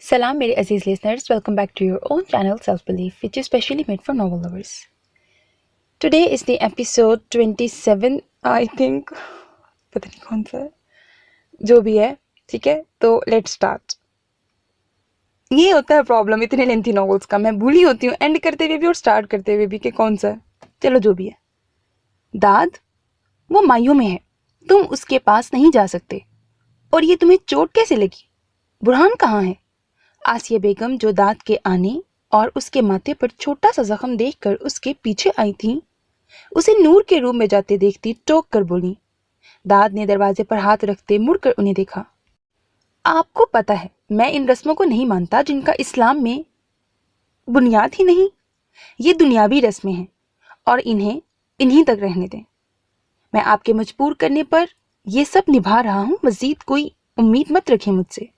Salam, मेरे अजीज listeners. Welcome back to your own channel Self Belief, which is specially made for novel lovers. Today is the episode 27, I think. पता नहीं कौन सा है, जो भी है, ठीक है. तो let's start. ये होता है प्रॉब्लम इतने लेंथी नॉवेल्स का. मैं भूली होती हूँ एंड करते हुए भी और स्टार्ट करते हुए भी कि कौन सा है. चलो जो भी है. दाद, वो मायूं में है. तुम उसके पास नहीं जा सकते. और ये तुम्हें चोट कैसे लगी? बुरहान कहाँ है? आसिया बेगम, जो दाद के आने और उसके माथे पर छोटा सा जख्म देखकर उसके पीछे आई थी, उसे नूर के रूम में जाते देखती टोक कर बोली. दाद ने दरवाजे पर हाथ रखते मुड़कर उन्हें देखा. आपको पता है मैं इन रस्मों को नहीं मानता जिनका इस्लाम में बुनियाद ही नहीं. ये दुनियावी रस्में हैं और इन्हें इन्हीं तक रहने दें. मैं आपके मजबूर करने पर ये सब निभा रहा हूँ. मजीद कोई उम्मीद मत रखें मुझसे.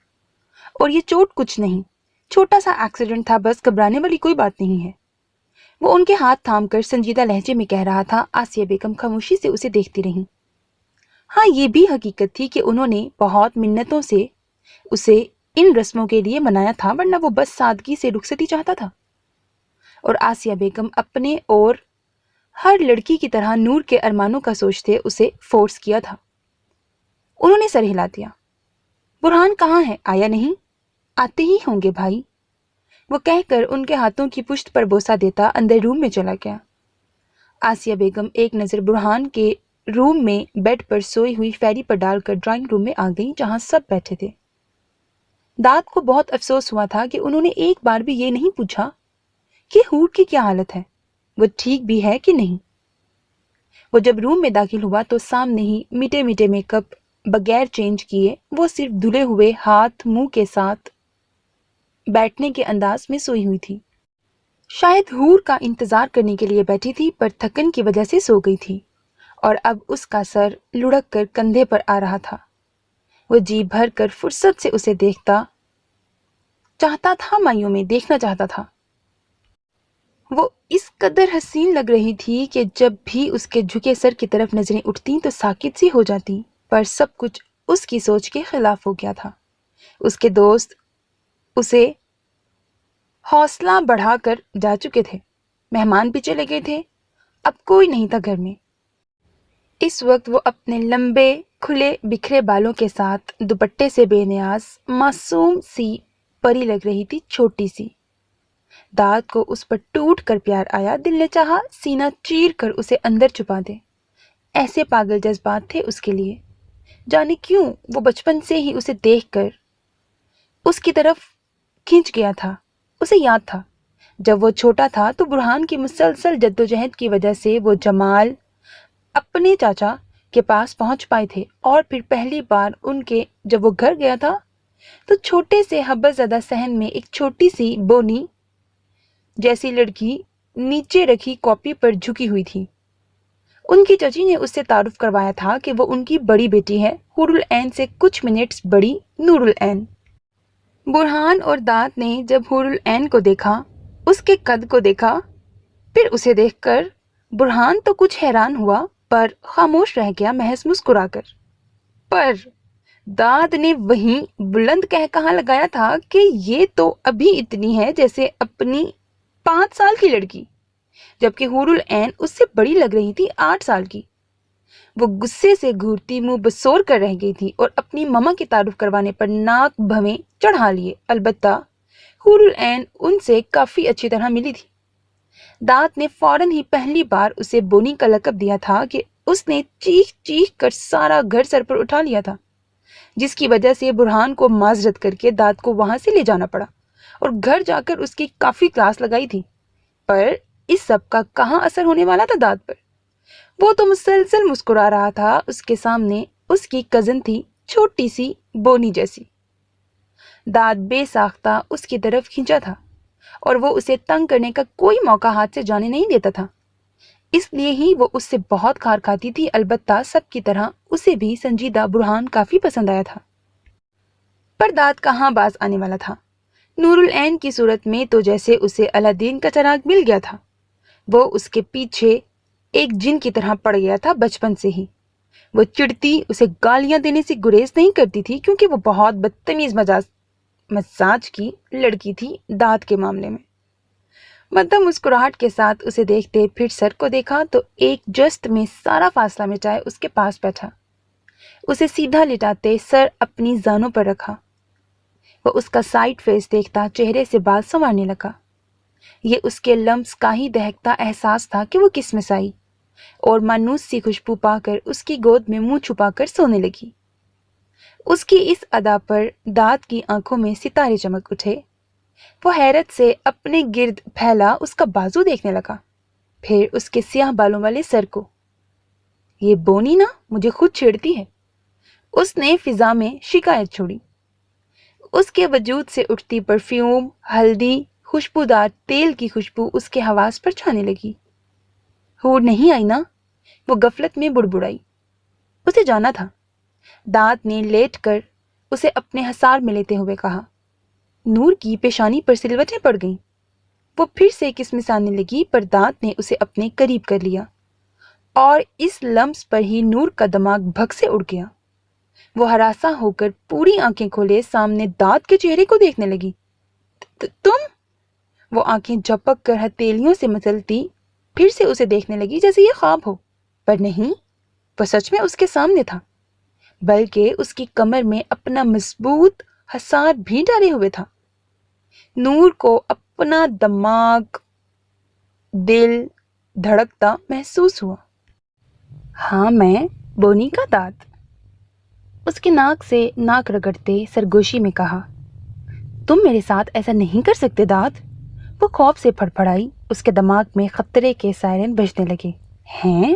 और ये चोट कुछ नहीं, छोटा सा एक्सीडेंट था, बस घबराने वाली कोई बात नहीं है. वो उनके हाथ थामकर संजीदा लहजे में कह रहा था. आसिया बेगम खामोशी से उसे देखती रहीं. हाँ, ये भी हकीकत थी कि उन्होंने बहुत मिन्नतों से उसे इन रस्मों के लिए मनाया था, वरना वो बस सादगी से रुखसती चाहता था. और आसिया बेगम अपने और हर लड़की की तरह नूर के अरमानों का सोचते उसे फोर्स किया था. उन्होंने सर हिला दिया. बुरहान कहाँ है? आया नहीं? आते ही होंगे भाई, वो कहकर उनके हाथों की पुश्त पर बोसा देता अंदर रूम में चला गया. आसिया बेगम एक नज़र बुरहान के रूम में बेड पर सोई हुई फैरी पर डालकर ड्राइंग रूम में आ गई, जहां सब बैठे थे. दाद को बहुत अफसोस हुआ था कि उन्होंने एक बार भी ये नहीं पूछा कि हूर की क्या हालत है, वो ठीक भी है कि नहीं. वो जब रूम में दाखिल हुआ तो सामने ही मीठे मीठे मेकअप बगैर चेंज किए वो सिर्फ धुले हुए हाथ मुंह के साथ बैठने के अंदाज में सोई हुई थी. शायद हूर का इंतजार करने के लिए बैठी थी, पर थकन की वजह से सो गई थी और अब उसका सर लुढ़क कर कंधे पर आ रहा था. वो जी भर कर फुर्सत से उसे देखता चाहता था, मायूं में देखना चाहता था. वो इस कदर हसीन लग रही थी कि जब भी उसके झुके सर की तरफ नजरें उठती तो साकित सी हो जाती, पर सब कुछ उसकी सोच के खिलाफ हो गया था. उसके दोस्त उसे हौसला बढ़ाकर जा चुके थे. मेहमान भी चले गए थे, अब कोई नहीं था घर में. इस वक्त वो अपने लंबे खुले बिखरे बालों के साथ दुपट्टे से बेनियाज मासूम सी परी लग रही थी, छोटी सी. दाद को उस पर टूट कर प्यार आया. दिल ने चाहा सीना चीर कर उसे अंदर छुपा दे. ऐसे पागल जज्बात थे उसके लिए. जाने क्यों वो बचपन से ही उसे देखकर उसकी तरफ खींच गया था. उसे याद था जब वो छोटा था तो बुरहान की मुसलसल जद्दोजहद की वजह से वो जमाल अपने चाचा के पास पहुंच पाए थे, और फिर पहली बार उनके जब वो घर गया था तो छोटे से हब्बज़दा सहन में एक छोटी सी बोनी जैसी लड़की नीचे रखी कॉपी पर झुकी हुई थी. उनकी चाची ने उससे तारुफ करवाया था कि वो उनकी बड़ी बेटी है, हुरुल ऐन से कुछ मिनट्स बड़ी नूरुल ऐन. बुरहान और दाद ने जब हुरुल ऐन को देखा, उसके कद को देखा, फिर उसे देखकर बुरहान तो कुछ हैरान हुआ पर खामोश रह गया, महज मुस्कुराकर. पर दाद ने वहीं बुलंद कहा लगाया था कि ये तो अभी इतनी है जैसे अपनी 5 साल की लड़की, जबकि हुरुल ऐन उससे बड़ी लग रही थी, 8 साल की. वो गुस्से से घूरती मुंह बसोर कर रह गई थी और अपनी ममा की तारुफ करवाने पर नाक भवें चढ़ा लिए. अलबत्ता हुरुल ऐन उनसे काफी अच्छी तरह मिली थी. दाद ने फौरन ही पहली बार उसे बोनी का लकब दिया था कि उसने चीख चीख कर सारा घर सर पर उठा लिया था, जिसकी वजह से बुरहान को माजरत करके दाद को वहां से ले जाना पड़ा और घर जाकर उसकी काफी क्लास लगाई थी. पर इस सब का कहाँ असर होने वाला था दाद पर. वो तो मुसलसल मुस्कुरा रहा था. उसके सामने उसकी कजन थी, छोटी सी बोनी जैसी. दाद बेसाख्ता उसकी तरफ खींचा था और वो उसे तंग करने का कोई मौका हाथ से जाने नहीं देता था. इसलिए ही वो उससे बहुत खार खाती थी. अलबत्ता सबकी तरह उसे भी संजीदा बुरहान काफी पसंद आया था. पर दाद कहाँ बाज आने वाला था. नूरुल ऐन की सूरत में तो जैसे उसे अलादीन का चिराग मिल गया था. वो उसके पीछे एक जिन की तरह पड़ गया था बचपन से ही. वो चिढ़ती, उसे गालियां देने से गुरेज नहीं करती थी, क्योंकि वो बहुत बदतमीज مزاج کی لڑکی تھی دانت کے معاملے میں۔ مدھم مسکراہٹ کے ساتھ اسے دیکھتے پھر سر کو دیکھا تو ایک جست میں سارا فاصلہ مٹائے اس کے پاس بیٹھا۔ اسے سیدھا لٹاتے سر اپنی زانوں پر رکھا۔ وہ اس کا سائڈ فیس دیکھتا چہرے سے بال سنوارنے لگا۔ یہ اس کے لمس کا ہی دہکتا احساس تھا کہ وہ کس میں آئی اور مانوس سی خوشبو پا کر اس کی گود میں منہ چھپا کر سونے لگی۔ اس کی اس ادا پر دانت کی آنکھوں میں ستارے چمک اٹھے۔ وہ حیرت سے اپنے گرد پھیلا اس کا بازو دیکھنے لگا، پھر اس کے سیاہ بالوں والے سر کو۔ یہ بونی نا مجھے خود چھیڑتی ہے، اس نے فضا میں شکایت چھوڑی۔ اس کے وجود سے اٹھتی پرفیوم، ہلدی، خوشبودار تیل کی خوشبو اس کے حواس پر چھانے لگی۔ ہور نہیں آئی نا؟ وہ غفلت میں بڑبڑائی۔ اسے جانا تھا۔ دانت نے لیٹ کر اسے اپنے حصار میں لیتے ہوئے کہا۔ نور کی پیشانی پر سلوٹیں پڑ گئیں۔ وہ پھر سے کسمسانے لگی پر دانت نے اسے اپنے قریب کر لیا اور اس لمس پر ہی نور کا دماغ بھگ سے اڑ گیا۔ وہ ہراساں ہو کر پوری آنکھیں کھولے سامنے دانت کے چہرے کو دیکھنے لگی۔ تم؟ وہ آنکھیں جھپک کر ہتھیلیوں سے مچلتی پھر سے اسے دیکھنے لگی جیسے یہ خواب ہو، پر نہیں، وہ سچ میں اس کے سامنے تھا، بلکہ اس کی کمر میں اپنا مضبوط حصار بھی ڈالے ہوئے تھا۔ نور کو اپنا دماغ، دل دھڑکتا محسوس ہوا۔ ہاں میں بونی کا دانت، اس کے ناک سے ناک رگڑتے سرگوشی میں کہا۔ تم میرے ساتھ ایسا نہیں کر سکتے دانت۔ وہ خوف سے پھڑپڑائی، اس کے دماغ میں خطرے کے سائرن بجنے لگے۔ ہیں؟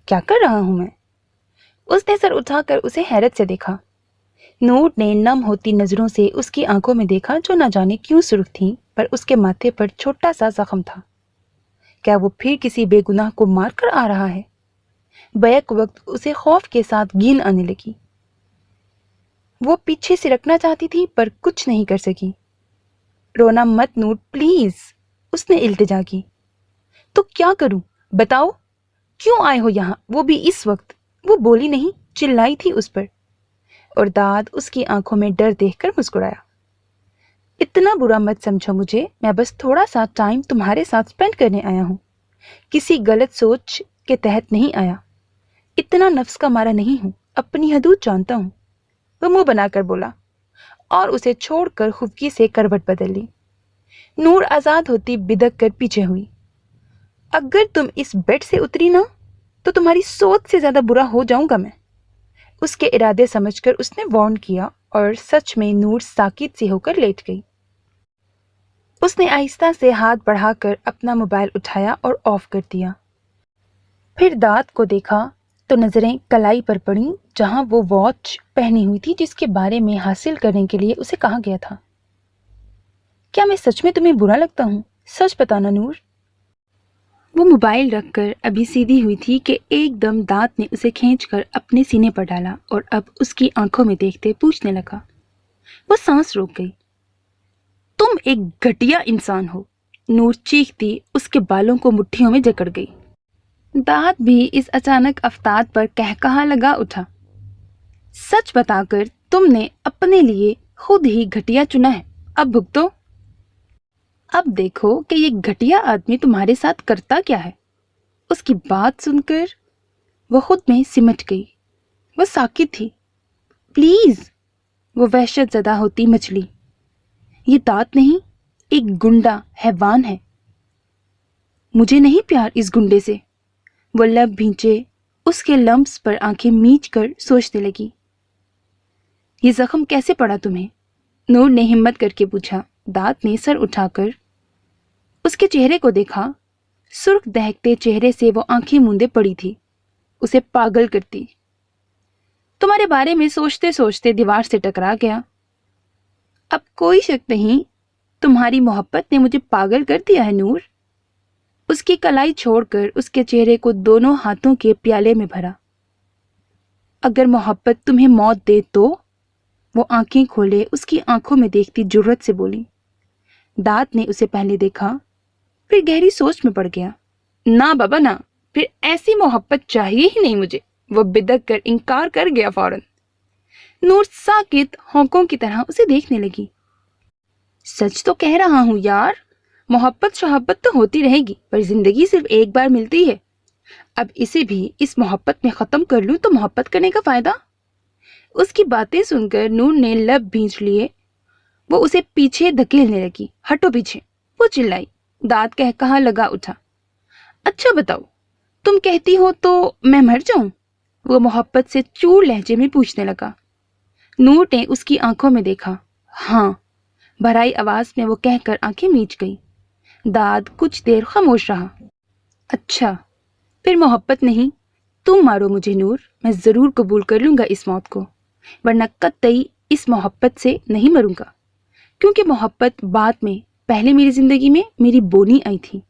کیا کر رہا ہوں میں؟ اس نے سر اٹھا کر اسے حیرت سے دیکھا۔ نور نے نم ہوتی نظروں سے اس کی آنکھوں میں دیکھا جو نہ جانے کیوں سرخ تھیں، پر اس کے ماتھے پر چھوٹا سا زخم تھا۔ کیا وہ پھر کسی بے گناہ کو مار کر آ رہا ہے؟ بیک وقت اسے خوف کے ساتھ گھن آنے لگی۔ وہ پیچھے سے رکھنا چاہتی تھی پر کچھ نہیں کر سکی۔ رونا مت نور پلیز، اس نے التجا کی۔ تو کیا کروں بتاؤ، کیوں آئے ہو یہاں، وہ بھی اس وقت؟ وہ بولی نہیں، چلائی تھی اس پر، اور داد اس کی آنکھوں میں ڈر دیکھ کر مسکرایا۔ اتنا برا مت سمجھو مجھے، میں بس تھوڑا سا ٹائم تمہارے ساتھ سپینڈ کرنے آیا ہوں، کسی غلط سوچ کے تحت نہیں آیا، اتنا نفس کا مارا نہیں ہوں، اپنی حدود جانتا ہوں۔ وہ منہ بنا کر بولا اور اسے چھوڑ کر خفگی سے کروٹ بدل لی۔ نور آزاد ہوتی بدک کر پیچھے ہوئی۔ اگر تم اس بیڈ سے اتری نا تو تمہاری سوچ سے زیادہ برا ہو جاؤں گا میں، اس کے ارادے سمجھ کر اس نے وارن کیا، اور سچ میں نور ساکت سی ہو کر لیٹ گئی۔ اس نے آہستہ سے ہاتھ بڑھا کر اپنا موبائل اٹھایا اور آف کر دیا۔ پھر دانت کو دیکھا تو نظریں کلائی پر پڑیں جہاں وہ واچ پہنی ہوئی تھی جس کے بارے میں حاصل کرنے کے لیے اسے کہا گیا تھا۔ کیا میں سچ میں تمہیں برا لگتا ہوں؟ سچ بتانا نور۔ وہ موبائل رکھ کر ابھی سیدھی ہوئی تھی کہ ایک دم دانت نے اسے کھینچ کر اپنے سینے پر ڈالا اور اب اس کی آنکھوں میں دیکھتے پوچھنے لگا۔ وہ سانس روک گئی۔ تم ایک گھٹیا انسان ہو، نور چیختی اس کے بالوں کو مٹھیوں میں جکڑ گئی۔ دانت بھی اس اچانک افتاد پر کہکہا لگا اٹھا۔ سچ بتا کر تم نے اپنے لیے خود ہی گھٹیا چنا ہے، اب بھگتو۔ اب دیکھو کہ یہ گھٹیا آدمی تمہارے ساتھ کرتا کیا ہے۔ اس کی بات سن کر وہ خود میں سمٹ گئی۔ وہ ساکت تھی۔ پلیز، وہ وحشت زدہ ہوتی مچلی۔ یہ دانت نہیں، ایک گنڈا حیوان ہے۔ مجھے نہیں پیار اس گنڈے سے۔ وہ لب بھینچے اس کے لمس پر آنکھیں میچ کر سوچنے لگی۔ یہ زخم کیسے پڑا تمہیں؟ نور نے ہمت کر کے پوچھا۔ دانت نے سر اٹھا کر اس کے چہرے کو دیکھا۔ سرخ دہکتے چہرے سے وہ آنکھیں موندے پڑی تھی، اسے پاگل کرتی۔ تمہارے بارے میں سوچتے سوچتے دیوار سے ٹکرا گیا۔ اب کوئی شک نہیں، تمہاری محبت نے مجھے پاگل کر دیا ہے نور۔ اس کی کلائی چھوڑ کر اس کے چہرے کو دونوں ہاتھوں کے پیالے میں بھرا۔ اگر محبت تمہیں موت دے تو؟ وہ آنکھیں کھولے اس کی آنکھوں میں دیکھتی جرأت سے بولی۔ دانت نے اسے پہلے دیکھا، پھر گہری سوچ میں پڑ گیا۔ نہ بابا نہ، پھر ایسی محبت چاہیے ہی نہیں مجھے۔ وہ بدک کر انکار کر گیا فوراً۔ نور ساکت ہونکوں کی طرح اسے دیکھنے لگی۔ سچ تو کہہ رہا ہوں یار، محبت شہبت تو ہوتی رہے گی پر زندگی صرف ایک بار ملتی ہے. اب اسے بھی اس محبت میں ختم کر لوں تو محبت کرنے کا فائدہ؟ اس کی باتیں سن کر نور نے لب بھینچ لیے. وہ اسے پیچھے دھکیلنے لگی. ہٹو پیچھے، وہ چلائی. دانت کہا لگا اٹھا. اچھا بتاؤ، تم کہتی ہو تو میں مر جاؤں؟ وہ محبت سے چور لہجے میں پوچھنے لگا. نور نے اس کی آنکھوں میں دیکھا. ہاں، بھرائی آواز میں وہ کہہ کر آنکھیں میچ گئی. داد کچھ دیر خاموش رہا. اچھا، پھر محبت نہیں، تم مارو مجھے نور، میں ضرور قبول کر لوں گا اس موت کو، ورنہ قطعی اس محبت سے نہیں مروں گا. کیونکہ محبت بعد میں، پہلے میری زندگی میں میری بونی آئی تھی،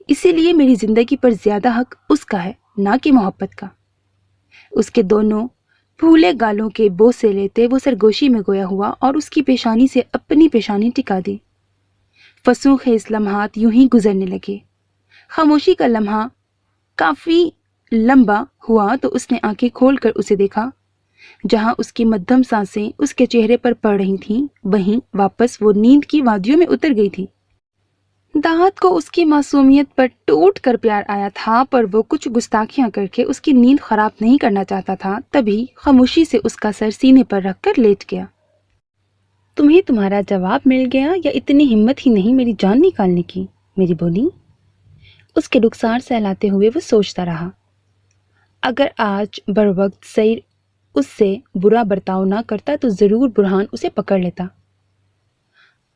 اسی لیے میری زندگی پر زیادہ حق اس کا ہے، نہ کہ محبت کا. اس کے دونوں پھولے گالوں کے بوسے لیتے وہ سرگوشی میں گویا ہوا اور اس کی پیشانی سے اپنی پیشانی ٹکا دی. فسوں خیز لمحات یوں ہی گزرنے لگے. خاموشی کا لمحہ کافی لمبا ہوا تو اس نے آنکھیں کھول کر اسے دیکھا. جہاں اس کی مدھم سانسیں اس کے چہرے پر پڑ رہی تھیں، وہیں واپس وہ نیند کی وادیوں میں اتر گئی تھی. دانت کو اس کی معصومیت پر ٹوٹ کر پیار آیا تھا، پر وہ کچھ گستاخیاں کر کے اس کی نیند خراب نہیں کرنا چاہتا تھا. تبھی خاموشی سے اس کا سر سینے پر رکھ کر لیٹ گیا. تمہیں تمہارا جواب مل گیا یا اتنی ہمت ہی نہیں میری جان نکالنے کی میری بولی؟ اس کے رخسار سہلاتے ہوئے وہ سوچتا رہا. اگر آج بروقت سیر اس سے برا برتاؤ نہ کرتا تو ضرور برہان اسے پکڑ لیتا.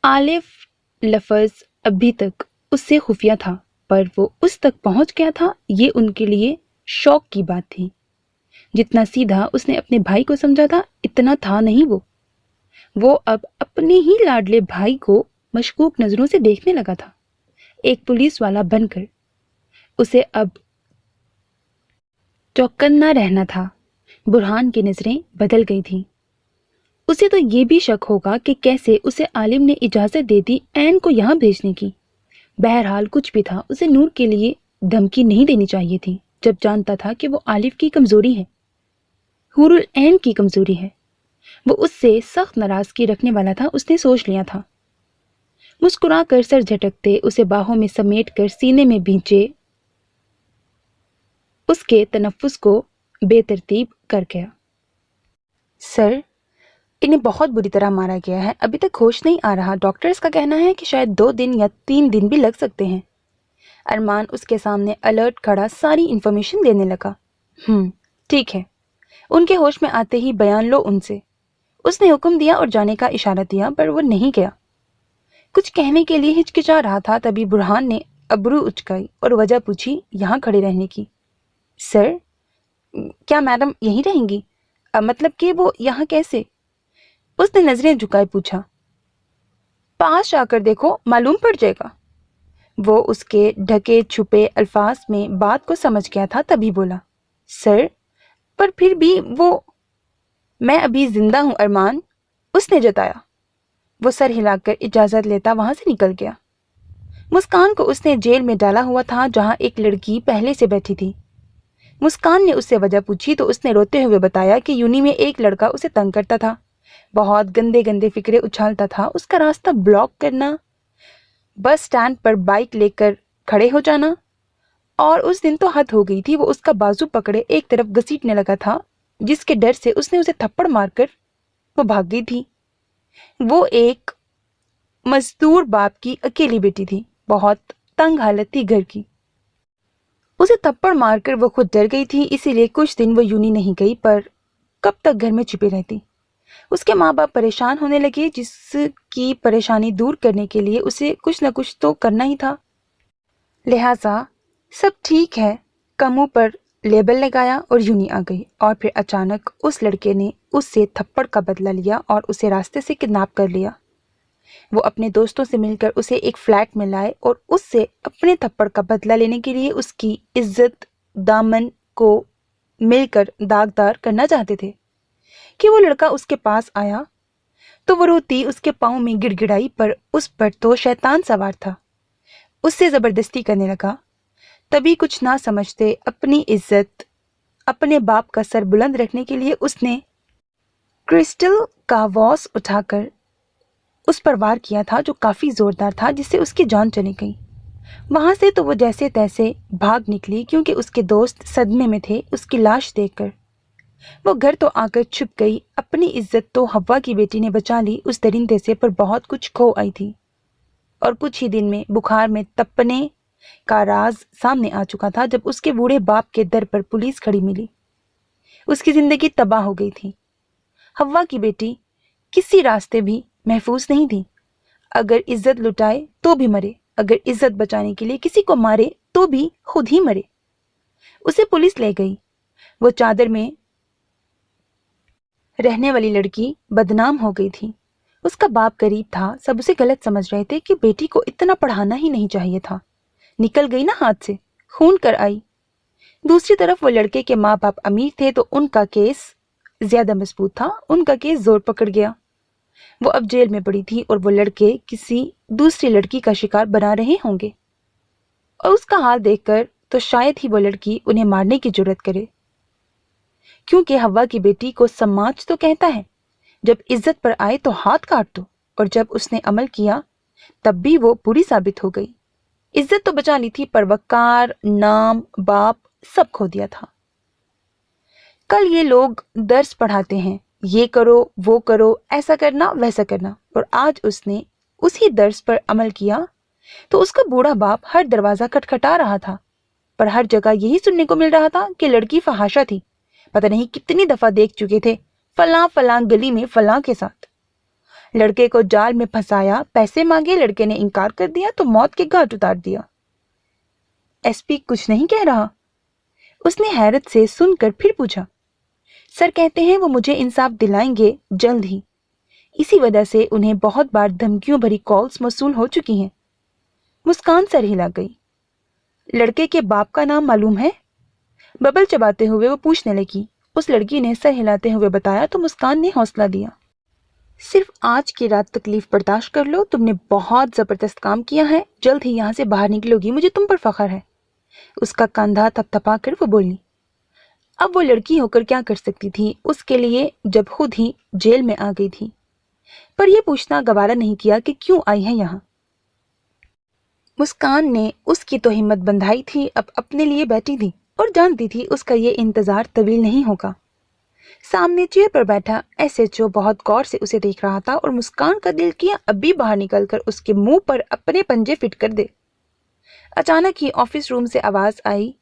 الف لفظ ابھی تک اس سے خفیہ تھا، پر وہ اس تک پہنچ گیا تھا، یہ ان کے لیے شوق کی بات تھی. جتنا سیدھا اس نے اپنے بھائی کو سمجھا تھا اتنا تھا نہیں. وہ اب اپنے ہی لاڈلے بھائی کو مشکوک نظروں سے دیکھنے لگا تھا، ایک پولیس والا بن کر. اسے اب چوکنا رہنا تھا. برہان کی نظریں بدل گئی تھیں. اسے تو یہ بھی شک ہوگا کہ کیسے اسے عالم نے اجازت دے دی عین کو یہاں بھیجنے کی. بہرحال کچھ بھی تھا، اسے نور کے لیے دھمکی نہیں دینی چاہیے تھی، جب جانتا تھا کہ وہ عالف کی کمزوری ہے، حور العین کی کمزوری ہے. وہ اس سے سخت ناراضگی رکھنے والا تھا، اس نے سوچ لیا تھا. مسکرا کر سر جھٹکتے اسے باہوں میں سمیٹ کر سینے میں بھینچے اس کے تنفس کو بے ترتیب کر گیا. سر، انہیں بہت بری طرح مارا گیا ہے، ابھی تک ہوش نہیں آ رہا. ڈاکٹرز کا کہنا ہے کہ شاید 2 دن یا 3 دن بھی لگ سکتے ہیں. ارمان اس کے سامنے الرٹ کھڑا ساری انفارمیشن دینے لگا. ٹھیک ہے. ان کے ہوش میں آتے ہی بیان لو ان سے. اس نے حکم دیا اور جانے کا اشارہ دیا، پر وہ نہیں گیا. کچھ کہنے کے لیے ہچکچا رہا تھا، تبھی برہان نے ابرو اچکائی اور وجہ پوچھی یہاں کھڑے رہنے کی. سر، کیا میڈم یہیں رہیں گی؟ مطلب کہ وہ یہاں کیسے؟ اس نے نظریں جھکائے پوچھا. پاس آ کر دیکھو، معلوم پڑ جائے گا. وہ اس کے ڈھکے چھپے الفاظ میں بات کو سمجھ گیا تھا، تبھی بولا. سر، پر پھر بھی وہ... میں ابھی زندہ ہوں ارمان، اس نے جتایا. وہ سر ہلا کر اجازت لیتا وہاں سے نکل گیا. مسکان کو اس نے جیل میں ڈالا ہوا تھا، جہاں ایک لڑکی پہلے سے بیٹھی تھی. مسکان نے اس سے وجہ پوچھی تو اس نے روتے ہوئے بتایا کہ یونی میں ایک لڑکا اسے تنگ کرتا تھا، بہت گندے گندے فکرے اچھالتا تھا، اس کا راستہ بلاک کرنا، بس سٹینڈ پر بائک لے کر کھڑے ہو جانا. اور اس دن تو حد ہو گئی تھی، وہ اس کا بازو پکڑے ایک طرف گھسیٹنے لگا تھا، جس کے ڈر سے اس نے اسے تھپڑ مار کر وہ بھاگ گئی تھی. وہ ایک مزدور باپ کی اکیلی بیٹی تھی، بہت تنگ حالت تھی گھر کی. اسے تھپڑ مار کر وہ خود ڈر گئی تھی، اسی لیے کچھ دن وہ یونی نہیں گئی، پر کب تک گھر میں چھپی رہتی. اس کے ماں باپ پریشان ہونے لگے، جس کی پریشانی دور کرنے کے لیے اسے کچھ نہ کچھ تو کرنا ہی تھا. لہٰذا سب ٹھیک ہے کا منہ پر لیبل لگایا اور یونی آ گئی. اور پھر اچانک اس لڑکے نے اس سے تھپڑ کا بدلہ لیا اور اسے راستے سے کڈنیپ کر لیا. وہ اپنے دوستوں سے مل کر اسے ایک فلیٹ میں لائے اور اس سے اپنے تھپڑ کا بدلہ لینے کے لیے اس کی عزت دامن کو مل کر داغدار کرنا چاہتے تھے. کہ وہ لڑکا اس کے پاس آیا تو وہ روتی اس کے پاؤں میں گڑ گڑائی، پر اس پر تو شیطان سوار تھا. اس سے زبردستی کرنے لگا. تبھی کچھ نہ سمجھتے اپنی عزت، اپنے باپ کا سر بلند رکھنے کے لیے اس نے کرسٹل کا واس اٹھا کر उस पर वार किया था जो काफी जोरदार था, जिससे उसकी जान चली गई। वहां से तो वो जैसे तैसे भाग निकली, क्योंकि उसके दोस्त सदमे में थे उसकी लाश देखकर। वो घर तो आकर छुप गई। अपनी इज्जत तो हव्वा की बेटी ने बचा ली उस दरिंदे से, पर बहुत कुछ खो आई थी। और कुछ ही दिन में बुखार में तपने का राज सामने आ चुका था, जब उसके बूढ़े बाप के दर पर पुलिस खड़ी मिली। उसकी जिंदगी तबाह हो गई थी। हव्वा की बेटी किसी रास्ते भी महफूज नहीं थी। अगर इज्जत लुटाए तो भी मरे, अगर इज्जत बचाने के लिए किसी को मारे तो भी खुद ही मरे। उसे पुलिस ले गई। वो चादर में रहने वाली लड़की बदनाम हो गई थी। उसका बाप गरीब था, सब उसे गलत समझ रहे थे कि बेटी को इतना पढ़ाना ही नहीं चाहिए था। निकल गई ना हाथ से, खून कर आई। दूसरी तरफ वो लड़के के माँ बाप अमीर थे, तो उनका केस ज्यादा मजबूत था। उनका केस जोर पकड़ गया। वो अब जेल में पड़ी थी और वो लड़के किसी दूसरी लड़की का शिकार बना रहे होंगे। और उसका हाल देखकर तो शायद ही वो लड़की उन्हें मारने की जुर्रत करे, क्योंकि हव्वा की बेटी को समाज तो कहता है जब इज्जत पर आए तो हाथ काट दो, और जब उसने अमल किया तब भी वो बुरी साबित हो गई। इज्जत तो बचा ली थी, पर वकार, नाम, बाप सब खो दिया था। कल ये लोग दर्स पढ़ाते हैं, ये करो वो करो, ऐसा करना वैसा करना, और आज उसने उसी दर्स पर अमल किया तो उसका बूढ़ा बाप हर दरवाजा खटखटा रहा था, पर हर जगह यही सुनने को मिल रहा था कि लड़की फहाशा थी। पता नहीं कितनी दफा देख चुके थे, फलां फलां गली में फलां के साथ। लड़के को जाल में फंसाया, पैसे मांगे, लड़के ने इनकार कर दिया तो मौत के घाट उतार दिया। एसपी कुछ नहीं कह रहा? उसने हैरत से सुनकर फिर पूछा। सर कहते हैं वो मुझे इंसाफ दिलाएंगे जल्द ही। इसी वजह से उन्हें बहुत बार धमकियों भरी कॉल्स मौसूल हो चुकी हैं। मुस्कान सर हिला गई। लड़के के बाप का नाम मालूम है? बबल चबाते हुए वो पूछने लगी। उस लड़की ने सर हिलाते हुए बताया तो मुस्कान ने हौसला दिया। सिर्फ आज की रात तकलीफ बर्दाश्त कर लो, तुमने बहुत जबरदस्त काम किया है, जल्द ही यहाँ से बाहर निकलोगी, मुझे तुम पर फख्र है। उसका कंधा थपथपा कर वो बोली। अब वो लड़की होकर क्या कर सकती थी उसके लिए, जब खुद ही जेल में आ गई थी। पर यह पूछना गवारा नहीं किया कि क्यों आई है यहाँ। मुस्कान ने उसकी तो हिम्मत बंधाई थी, अब अपने लिए बैठी थी और जानती थी उसका ये इंतजार तवील नहीं होगा। सामने चेयर पर बैठा एसएचओ बहुत गौर से उसे देख रहा था और मुस्कान का दिल किया अभी बाहर निकलकर उसके मुंह पर अपने पंजे फिट कर दे। अचानक ही ऑफिस रूम से आवाज आई।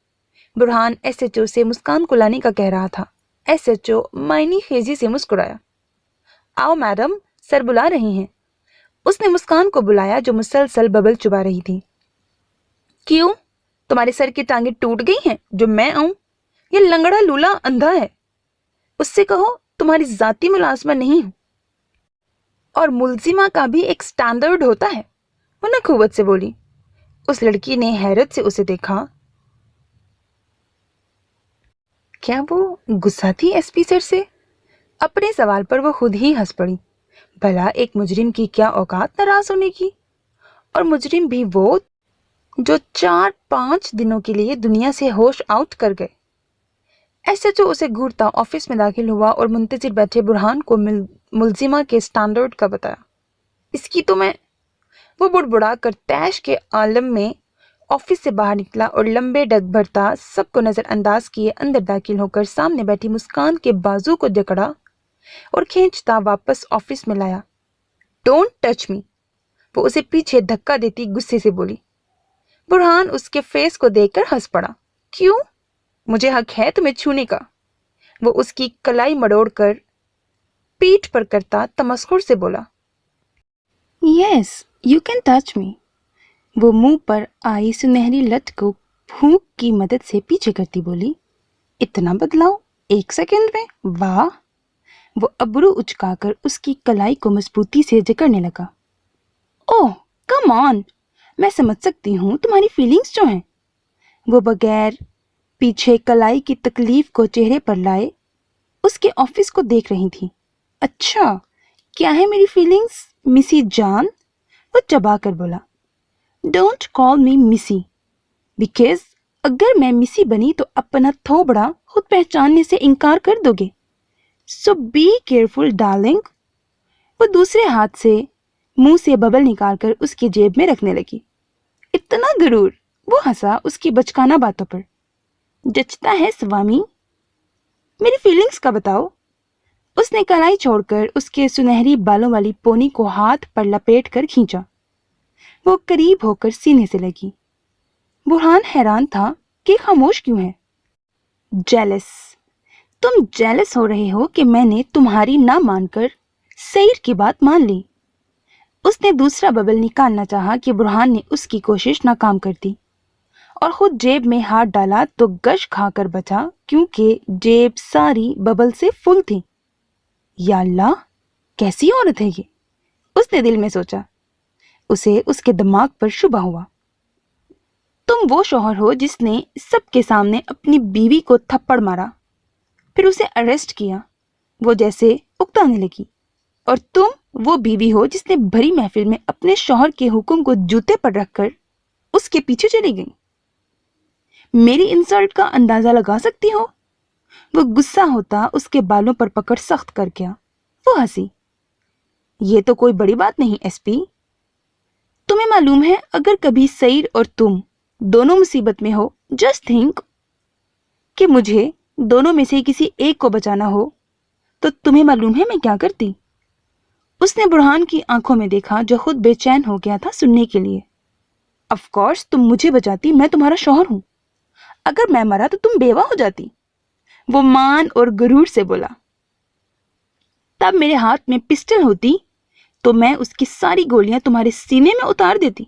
बुरहान एसएचओ से मुस्कान को लाने का कह रहा था। एसएचओ मायनी खेजी से मुस्कुराया। आओ मैडम, सर बुला रही हैं। उसने मुस्कान को बुलाया जो मुसलसल बबल चुबा रही थी। क्यों, तुम्हारे सर की टांगें टूट गई हैं जो मैं आऊं? ये लंगड़ा लूला अंधा है। उससे कहो तुम्हारी जाती मुलाजमा नहीं हूं, और मुलजिमा का भी एक स्टैंडर्ड होता है। वो नखुवत से बोली। उस लड़की ने हैरत से उसे देखा। क्या वो गुस्सा थी एसपी सर से? अपने सवाल पर वो खुद ही हंस पड़ी। भला एक मुजरिम की क्या औकात नाराज होने की, और मुजरिम भी वो जो 4-5 दिनों के लिए दुनिया से होश आउट कर गए। एसएचओ उसे घूरता ऑफिस में दाखिल हुआ और मुंतजिर बैठे बुरहान को मुलजिमा के स्टैंडर्ड का बताया। इसकी तो मैं। वो बुड़बुड़ा कर तैश के आलम में ऑफिस से बाहर निकला और लंबे डग भरता सबको नजरअंदाज किए अंदर दाखिल होकर सामने बैठी मुस्कान के बाजू को जकड़ा और खींचता वापस ऑफिस में लाया। डोंट टच मी, वो उसे पीछे धक्का देती गुस्से से बोली। बुरहान उसके फेस को देखकर हंस पड़ा। क्यों, मुझे हक है तुम्हें छूने का। वो उसकी कलाई मड़ोड़कर पीठ पर करता तमस्कुर से बोला। Yes, you can touch me. वो मुंह पर आई सुनहरी लट को फूंक की मदद से पीछे करती बोली। इतना बदलाव 1 सेकंड में, वाह। वो अबरू उचकाकर उसकी कलाई को मजबूती से जकड़ने लगा। ओह कम ऑन, मैं समझ सकती हूँ तुम्हारी फीलिंग्स जो हैं। वो बगैर पीछे कलाई की तकलीफ को चेहरे पर लाए उसके ऑफिस को देख रही थी। अच्छा, क्या है मेरी फीलिंग्स मिसी जान? वो चबा कर बोला। डोंट कॉल मी मिसी, बिकॉज अगर मैं मिसी बनी तो अपना थोबड़ा खुद पहचानने से इनकार कर दोगे। सो बी केयरफुल डार्लिंग। वो दूसरे हाथ से मुंह से बबल निकालकर उसकी जेब में रखने लगी। इतना गरूर! वो हंसा उसकी बचकाना बातों पर। जचता है स्वामी, मेरी फीलिंग्स का बताओ। उसने कलाई छोड़कर उसके सुनहरी बालों वाली पोनी को हाथ पर लपेट कर खींचा। वो करीब होकर सीने से लगी। बुरहान हैरान था कि खामोश क्यों है। जेलस, तुम जेलस हो रहे हो कि मैंने तुम्हारी ना मानकर सईर की बात मान ली। उसने दूसरा बबल निकालना चाहा कि बुरहान ने उसकी कोशिश नाकाम कर दी और खुद जेब में हाथ डाला तो गश खाकर बचा, क्योंकि जेब सारी बबल से फुल थी। या अल्लाह, कैसी औरत है ये, उसने दिल में सोचा। उसे उसके दिमाग पर शुबा हुआ। तुम वो शौहर हो जिसने सबके सामने अपनी बीवी को थप्पड़ मारा, फिर उसे अरेस्ट किया, वो जैसे उकताने लगी। और तुम वो बीवी हो जिसने भरी महफिल में अपने शौहर के हुक्म को जूते पर रखकर उसके पीछे चली गई। मेरी इंसल्ट का अंदाजा लगा सकती हो? वो गुस्सा होता उसके बालों पर पकड़ सख्त कर गया। वो हंसी। ये तो कोई बड़ी बात नहीं एसपी। तुम्हें मालूम है, अगर कभी सईर और तुम दोनों मुसीबत में हो, जस्ट थिंक कि मुझे दोनों में से किसी एक को बचाना हो, तो तुम्हें मालूम है मैं क्या करती? उसने बुरहान की आंखों में देखा, जो खुद बेचैन हो गया था सुनने के लिए। ऑफ कोर्स तुम मुझे बचाती, मैं तुम्हारा शौहर हूं। अगर मैं मरा तो तुम बेवा हो जाती, वो मान और गुरूर से बोला। तब मेरे हाथ में पिस्टल होती तो मैं उसकी सारी गोलियां तुम्हारे सीने में उतार देती,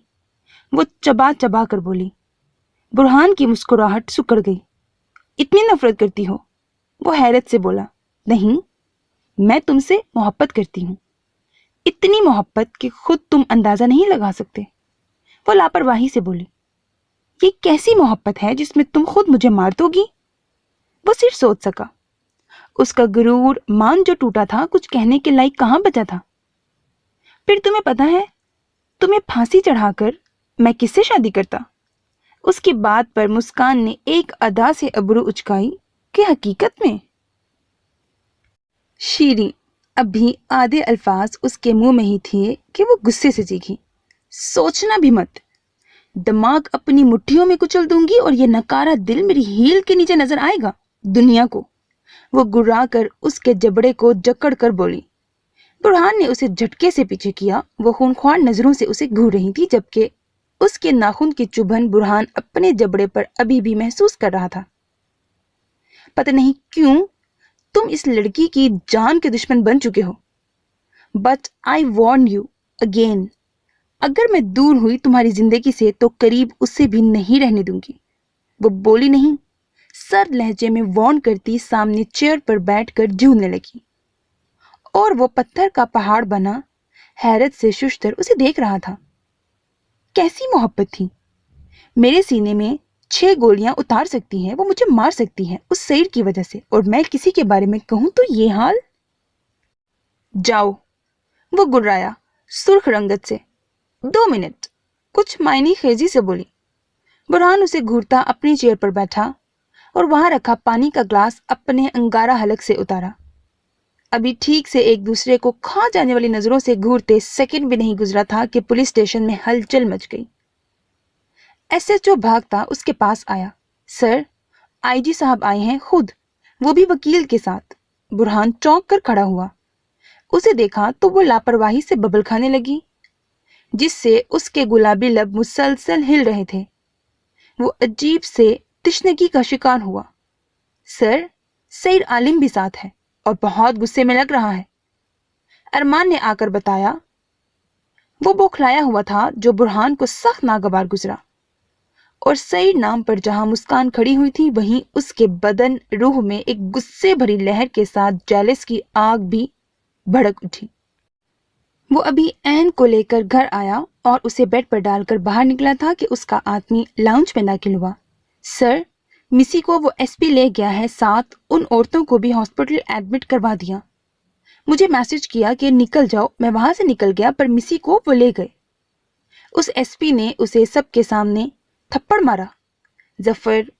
वो चबा चबा कर बोली। बुरहान की मुस्कुराहट सुकड़ गई। इतनी नफरत करती हो? वो हैरत से बोला। नहीं, मैं तुमसे मोहब्बत करती हूं, इतनी मोहब्बत कि खुद तुम अंदाजा नहीं लगा सकते। वो लापरवाही से बोली। ये कैसी मोहब्बत है जिसमें तुम खुद मुझे मार दोगी? वो सिर्फ सोच सका। उसका गुरूर मान जो टूटा था, कुछ कहने के लायक कहां बचा था। फिर तुम्हें पता है, तुम्हें फांसी चढ़ाकर मैं किससे शादी करता? उसकी बात पर मुस्कान ने एक अदा से अबरू उचकाई कि हकीकत में। शीरी अभी आधे अल्फाज उसके मुंह में ही थे कि वो गुस्से से चीखी। सोचना भी मत, दिमाग अपनी मुट्ठियों में कुचल दूंगी और ये नकारा दिल मेरी हील के नीचे नजर आएगा दुनिया को। वो गुर्रा कर उसके जबड़े को जकड़ कर बोली। बुरहान ने उसे झटके से पीछे किया। वो खूनख्वार नजरों से उसे घूर रही थी, जबकि उसके नाखून की चुभन बुरहान अपने जबड़े पर अभी भी महसूस कर रहा था। पता नहीं क्यों तुम इस लड़की की जान के दुश्मन बन चुके हो, but I warn you again, अगर मैं दूर हुई तुम्हारी जिंदगी से तो करीब उससे भी नहीं रहने दूंगी। वो बोली नहीं, सर्द लहजे में वार्न करती सामने चेयर पर बैठकर झूलने लगी। और वो पत्थर का पहाड़ बना हैरत से शुष्तर उसे देख रहा था। कैसी मोहब्बत थी! मेरे सीने में 6 गोलियां उतार सकती है, वो मुझे मार सकती है उस सईर की वजह से, और मैं किसी के बारे में कहूं तो ये हाल। जाओ, वो गुर्राया सुर्ख रंगत से। 2 मिनट, कुछ मायनी खेजी से बोली। बुरहान उसे घूरता अपनी चेयर पर बैठा और वहां रखा पानी का ग्लास अपने अंगारा हलक से उतारा। अभी ठीक से एक दूसरे को खा जाने वाली नजरों से घूरते सेकंड भी नहीं गुजरा था कि पुलिस स्टेशन में हलचल मच गई। एसएचओ भागता उसके पास आया। सर, आईजी साहब आए हैं खुद, वो भी वकील के साथ। बुरहान चौंक कर खड़ा हुआ। उसे देखा तो वो लापरवाही से बबल खाने लगी, जिससे उसके गुलाबी लब मुसलसल हिल रहे थे। वो अजीब से तिश्नगी का शिकार हुआ। सर, सईर आलिम भी साथ है और बहुत गुस्से में लग रहा है, अरमान ने आकर बताया। वो बौखलाया हुआ था, जो बुरहान को सख्त नागवार गुजरा। और सईर नाम पर जहां मुस्कान खड़ी हुई थी, वहीं उसके बदन रूह में एक गुस्से भरी लहर के साथ जेलस की आग भी भड़क उठी। वो अभी ऐन को लेकर घर आया और उसे बेड पर डालकर बाहर निकला था कि उसका आदमी लाउंज में दाखिल हुआ। सर, मिसी को वो एसपी ले गया है, साथ उन औरतों को भी हॉस्पिटल एडमिट करवा दिया। मुझे मैसेज किया कि निकल जाओ। मैं वहां से निकल गया, पर मिसी को वो ले गए। उस एसपी ने उसे सबके सामने थप्पड़ मारा। जफर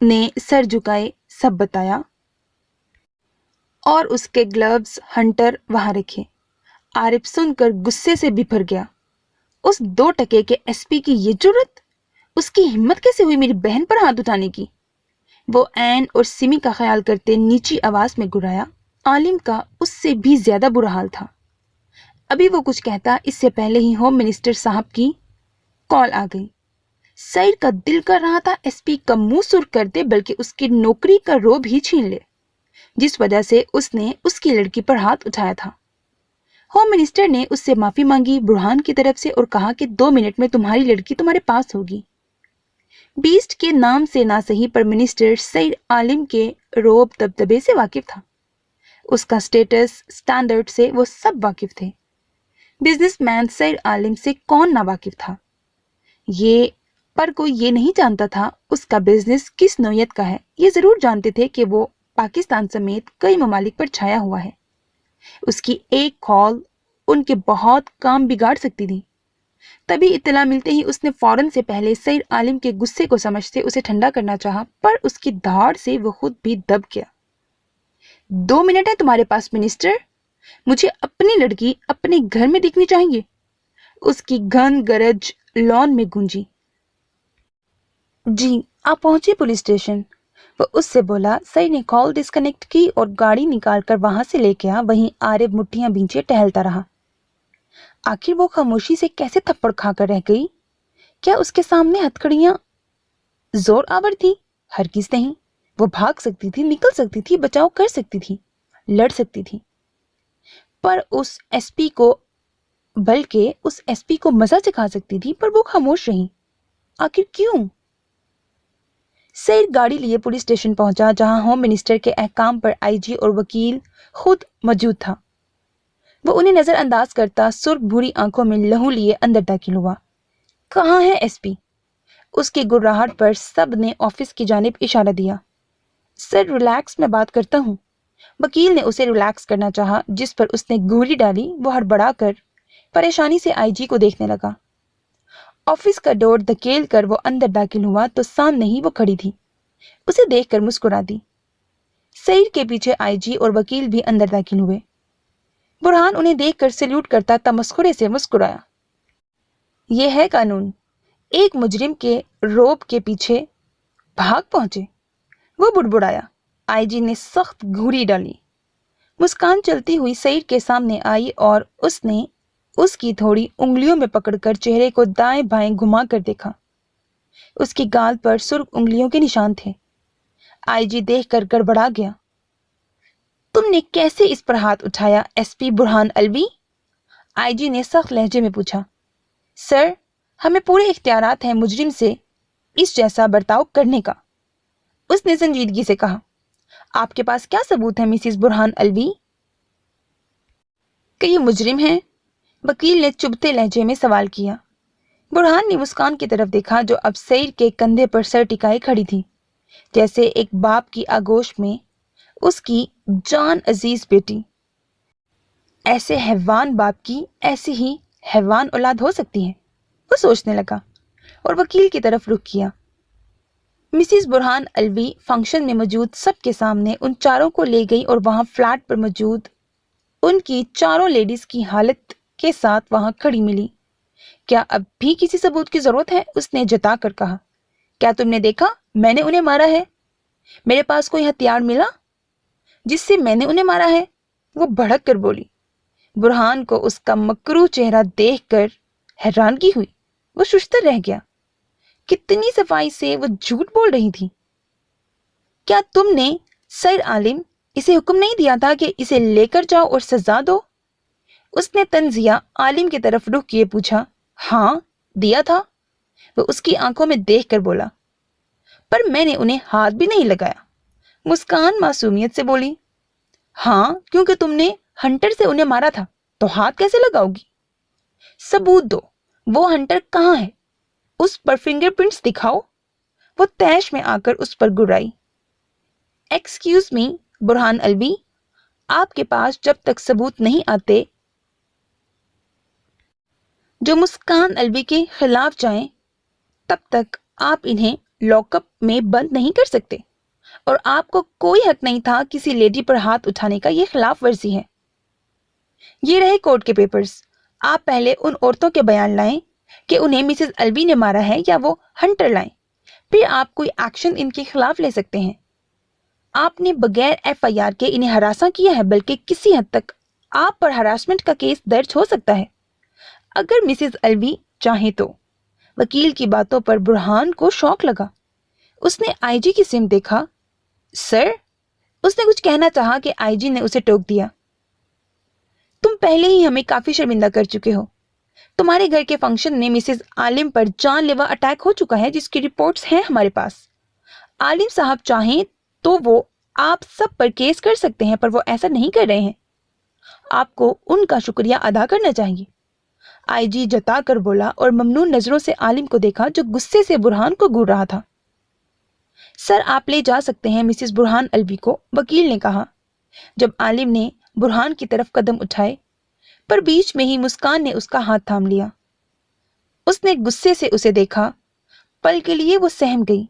ने सर झुकाए सब बताया और उसके ग्लव्स हंटर वहां रखे। आरिफ सुनकर गुस्से से बिफर गया। उस 2 टके के एसपी की ये जुर्रत! उसकी हिम्मत कैसे हुई मेरी बहन पर हाथ उठाने की? वो ऐन और सिमी का ख्याल करते नीची आवाज में गुर्राया। आलिम का उससे भी ज्यादा बुरा हाल था। अभी वो कुछ कहता, इससे पहले ही होम मिनिस्टर साहब की कॉल आ गई। सईद का दिल कर रहा था एसपी का मुंह सुर्ख कर दे, बल्कि उसकी नौकरी का रोब ही छीन ले, जिस वजह से उसने उसकी लड़की पर हाथ उठाया था। होम मिनिस्टर ने उससे माफी मांगी बुरहान की तरफ से और कहा कि 2 मिनट में तुम्हारी लड़की तुम्हारे पास होगी। बीस्ट के नाम से ना सही, पर मिनिस्टर सईद आलिम के रोब दबदबे से वाकिफ था। उसका स्टेटस, स्टैंडर्ड से वो सब वाकिफ थे। बिजनेसमैन सईद आलिम से कौन ना वाकिफ था? पर कोई ये नहीं जानता था उसका बिजनेस किस नौयत का है। ये जरूर जानते थे कि वो पाकिस्तान समेत कई ममालिक पर छाया हुआ है। उसकी एक कॉल उनके बहुत काम बिगाड़ सकती थी। तभी इत्तला मिलते ही उसने फौरन से पहले सईद आलिम के गुस्से को समझते उसे ठंडा करना चाहा, पर उसकी धाड़ से वो खुद भी दब गया। 2 मिनट है तुम्हारे पास मिनिस्टर, मुझे अपनी लड़की अपने घर में दिखनी चाहिए। उसकी घन गरज लॉन में गूंजी। जी, आप पहुंचे पुलिस स्टेशन? वो उससे बोला। सईद ने कॉल डिस्कनेक्ट की और गाड़ी निकालकर वहां से लेके आ। वहीं आरिफ मुट्ठियां भींचे टहलता रहा। आखिर वो खामोशी से कैसे थप्पड़ खाकर रह गई? क्या उसके सामने हथकड़ियां जोर आवर थी? हरगिज नहीं। वो भाग सकती थी, निकल सकती थी, बचाव कर सकती थी, लड़ सकती थी, पर उस एसपी को मजा सिखा सकती थी, पर वो खामोश रही। आखिर क्यों? सईद गाड़ी लिए पुलिस स्टेशन पहुंचा, जहां होम मिनिस्टर के अहकाम पर आईजी और वकील खुद मौजूद था। वो उन्हें नजरअंदाज करता सुर्ख भूरी आंखों में लहू लिए अंदर दाखिल हुआ। कहाँ है एसपी? उसकी गुर्राहट पर सब ने ऑफिस की जानिब इशारा दिया। सर रिलैक्स, मैं बात करता हूँ। वकील ने उसे रिलैक्स करना चाहा, जिस पर उसने घूरी डाली। वो हड़बड़ा कर परेशानी से आईजी को देखने लगा। ऑफिस का डोर धकेल कर वो अंदर दाखिल हुआ तो सामने ही वो खड़ी थी। उसे देखकर मुस्कुरा दी। सईद के पीछे आईजी और वकील भी अंदर दाखिल हुए। बुरहान उन्हें देखकर सैल्यूट करता तमस्कुरे से मुस्कुराया। यह है कानून, एक मुजरिम के रोब के पीछे भाग पहुंचे। वो बुड़बुड़ाया। आईजी ने सख्त घूरी डाली। मुस्कान चलती हुई सईद के सामने आई और उसने उसकी थोड़ी उंगलियों में पकड़कर चेहरे को दाएं बाएं घुमा कर देखा। उसकी गाल पर सुर्ख उंगलियों के निशान थे। आईजी देखकर गड़बड़ा गया। तुमने कैसे इस पर हाथ उठाया एसपी बुरहान अलवी? आईजी ने सख्त लहजे में पूछा। सर, हमें पूरे इख्तियारात हैं मुजरिम से इस जैसा बर्ताव करने का, उसने संजीदगी से कहा। आपके पास क्या सबूत है मिसिस बुरहान अलवी कि ये मुजरिम है? वकील ने चुभते लहजे में सवाल किया। बुरहान ने मुस्कान की तरफ देखा, जो अब सईद के कंधे पर सर टिकाए खड़ी थी, जैसे एक बाप की आगोश में उसकी जान अजीज बेटी। ऐसे हैवान बाप की ऐसी ही हैवान औलाद हो सकती है, वो सोचने लगा और वकील की तरफ रुख किया। मिसिस बुरहान अलवी फंक्शन में मौजूद सबके सामने उन चारों को ले गई और वहां फ्लैट पर मौजूद उनकी चारों लेडीज की हालत के साथ वहां खड़ी मिली। क्या अब भी किसी सबूत की जरूरत है? उसने जता कर कहा। क्या तुमने देखा मैंने उन्हें मारा है? मेरे पास कोई हथियार मिला जिससे मैंने उन्हें मारा है? वो भड़क कर बोली। बुरहान को उसका मकरू चेहरा देखकर हैरानगी हुई। वो शुश्तर रह गया। कितनी सफाई से वो झूठ बोल रही थी। क्या तुमने सईद आलिम इसे हुक्म नहीं दिया था कि इसे लेकर जाओ और सजा दो? उसने तंजिया आलिम की तरफ रुख किए पूछा। हाँ, दिया था, वो उसकी आंखों में देखकर बोला। पर मैंने उन्हें हाथ भी नहीं लगाया। मुस्कान मासूमियत से बोली। हाँ, क्योंकि तुमने हंटर से उन्हें मारा था, तो हाथ कैसे लगाओगी? सबूत दो, वो हंटर कहाँ है? उस पर फिंगरप्रिंट्स दिखाओ। वो तैश में आकर उस पर गुर्राई। एक्सक्यूज मी बुरहान अलवी, आपके पास जब तक सबूत नहीं आते जो मुस्कान अलवी के खिलाफ जाएं, तब तक आप इन्हें लॉकअप में बंद नहीं कर सकते, और आपको कोई हक नहीं था किसी लेडी पर हाथ उठाने का। यह खिलाफ वर्जी है। یہ رہے کورٹ کے پیپرز. آپ پہلے ان عورتوں کے بیان لائیں کہ انہیں مسز الوی نے مارا ہے یا وہ ہنٹر لائیں. پھر آپ کوئی ایکشن ان کے خلاف لے سکتے ہیں. آپ نے بغیر FIR کے انہیں ہراساں کیا ہے، بلکہ کسی حد تک آپ پر ہراسمنٹ کا کیس درج ہو سکتا ہے اگر مسز الوی چاہیں تو. وکیل کی باتوں پر برہان کو شوق لگا. اس نے IG کی سم دیکھا. سر، اس نے کچھ کہنا چاہا کہ IG نے اسے ٹوک دیا. تم پہلے ہی ہمیں کافی شرمندہ کر چکے ہو. تمہارے گھر کے فنکشن میں مسز عالم پر جان لیوا اٹیک ہو چکا ہے، جس کی رپورٹس ہیں ہمارے پاس. عالم صاحب چاہیں تو وہ آپ سب پر کیس کر سکتے ہیں، پر وہ ایسا نہیں کر رہے ہیں. آپ کو ان کا شکریہ ادا کرنا چاہیے. IG جتا کر بولا اور ممنون نظروں سے عالم کو دیکھا جو غصے سے برہان کو گھور رہا تھا. سر، آپ لے جا سکتے ہیں مسز برہان الوی کو، وکیل نے کہا جب عالم نے برہان کی طرف قدم اٹھائے، پر بیچ میں ہی مسکان نے اس کا ہاتھ تھام لیا. اس نے غصے سے اسے دیکھا. پل کے لیے وہ سہم گئی.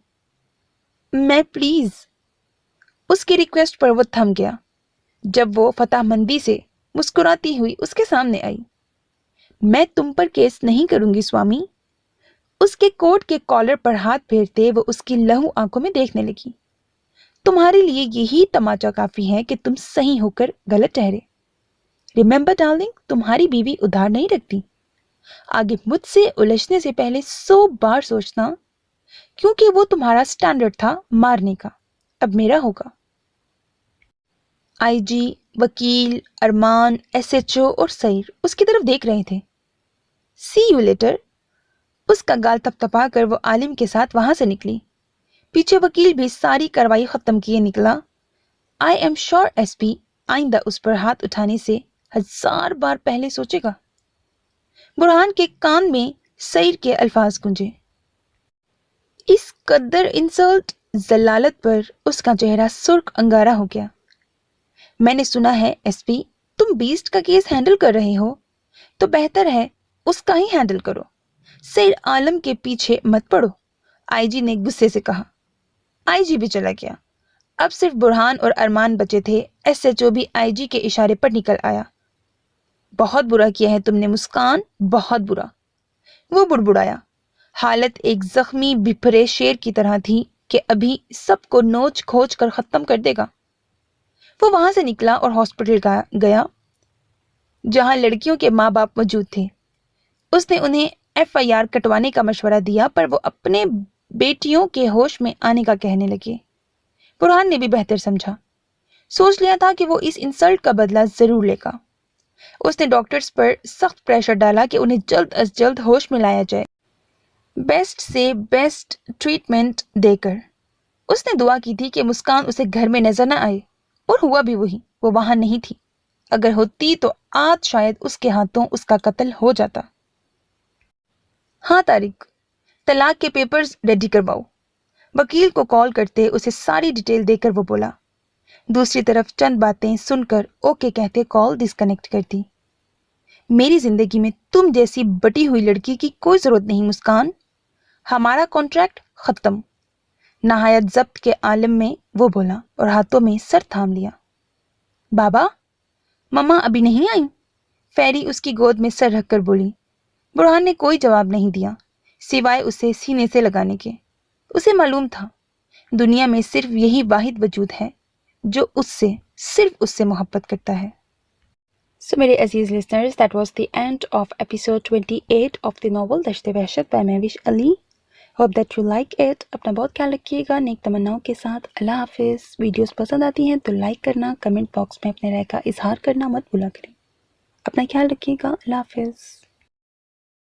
میں پلیز. اس کی ریکویسٹ پر وہ تھم گیا جب وہ فتح مندی سے مسکراتی ہوئی اس کے سامنے آئی. میں تم پر کیس نہیں کروں گی سوامی. اس کے کوٹ کے کالر پر ہاتھ پھیرتے وہ اس کی لہو آنکھوں میں دیکھنے لگی. تمہارے لیے یہی تماچا کافی ہے کہ تم صحیح ہو کر غلط ٹھہرے. ریممبر ڈارلنگ، تمہاری بیوی ادھار نہیں رکھتی. آگے مجھ سے الجھنے سے پہلے 100 بار سوچنا، کیونکہ وہ تمہارا سٹینڈرڈ تھا مارنے کا، اب میرا ہوگا. IG، وکیل، ارمان، SHO اور سعید اس کی طرف دیکھ رہے تھے. سی یو لیٹر. اس کا گال تپ تپا کر وہ عالم کے ساتھ وہاں سے نکلی. پیچھے وکیل بھی ساری کاروائی ختم کیے نکلا. آئی ایم شور SP آئندہ اس پر ہاتھ اٹھانے سے 1000 بار پہلے سوچے گا. برہان کے کان میں سعید کے الفاظ گونجے. اس قدر انسلٹ، ذلالت پر اس کا چہرہ سرخ انگارہ ہو گیا. میں نے سنا ہے SP تم بیسٹ کا کیس ہینڈل کر رہے ہو، تو بہتر ہے اس کا ہی ہینڈل کرو. سعید عالم کے پیچھے مت پڑو، IG نے غصے سے کہا. IG بھی چلا گیا. اب صرف برہان اور ارمان بچے تھے. SHO بھی IG کے اشارے پر نکل آیا. بہت برا کیا ہے تم نے مسکان، بہت برا. وہ بڑبڑایا. حالت ایک زخمی بپھرے شیر کی طرح تھی کہ ابھی سب کو نوچ کھوچ کر ختم کر دے گا. وہ وہاں سے نکلا اور ہاسپٹل گیا جہاں لڑکیوں کے ماں باپ موجود تھے. اس نے انہیں FIR کٹوانے کا مشورہ دیا، پر وہ اپنے بیٹیوں کے ہوش میں آنے کا کہنے لگے. برہان نے بھی بہتر سمجھا. سوچ لیا تھا کہ وہ اس انسلٹ کا بدلہ ضرور لے گا. اس نے ڈاکٹرز پر سخت پریشر ڈالا کہ انہیں جلد از جلد ہوش میں لایا جائے، بیسٹ سے بیسٹ ٹریٹمنٹ دے کر. اس نے دعا کی تھی کہ مسکان اسے گھر میں نظر نہ آئے، اور ہوا بھی وہی. وہ وہاں نہیں تھی. اگر ہوتی تو آج شاید اس کے ہاتھوں اس کا قتل ہو جاتا. ہاں طارق، طلاق کے پیپرز ریڈی کرواؤ. وکیل کو کال کرتے اسے ساری ڈیٹیل دے کر وہ بولا. دوسری طرف چند باتیں سن کر اوکے کہتے کال ڈسکنیکٹ کرتی. میری زندگی میں تم جیسی بٹی ہوئی لڑکی کی کوئی ضرورت نہیں مسکان. ہمارا کانٹریکٹ ختم. نہایت ضبط کے عالم میں وہ بولا اور ہاتھوں میں سر تھام لیا. بابا، مما ابھی نہیں آئی؟ فیری اس کی گود میں سر رکھ کر بولی. برہان نے کوئی جواب نہیں دیا سوائے اسے سینے سے لگانے کے. اسے معلوم تھا دنیا میں صرف یہی واحد وجود ہے جو صرف اس سے محبت کرتا ہے. So میرے عزیز listeners, that was the end of episode 28 of the novel دشت وحشت by Mehwish Ali. Hope that you like it. اپنا بہت خیال رکھیے گا نیک تمناؤں کے ساتھ. اللہ حافظ. ویڈیوز پسند آتی ہیں تو لائک کرنا، کمنٹ باکس میں اپنے رائے کا اظہار کرنا مت بھولا کریں. اپنا خیال رکھیے گا. اللہ حافظ.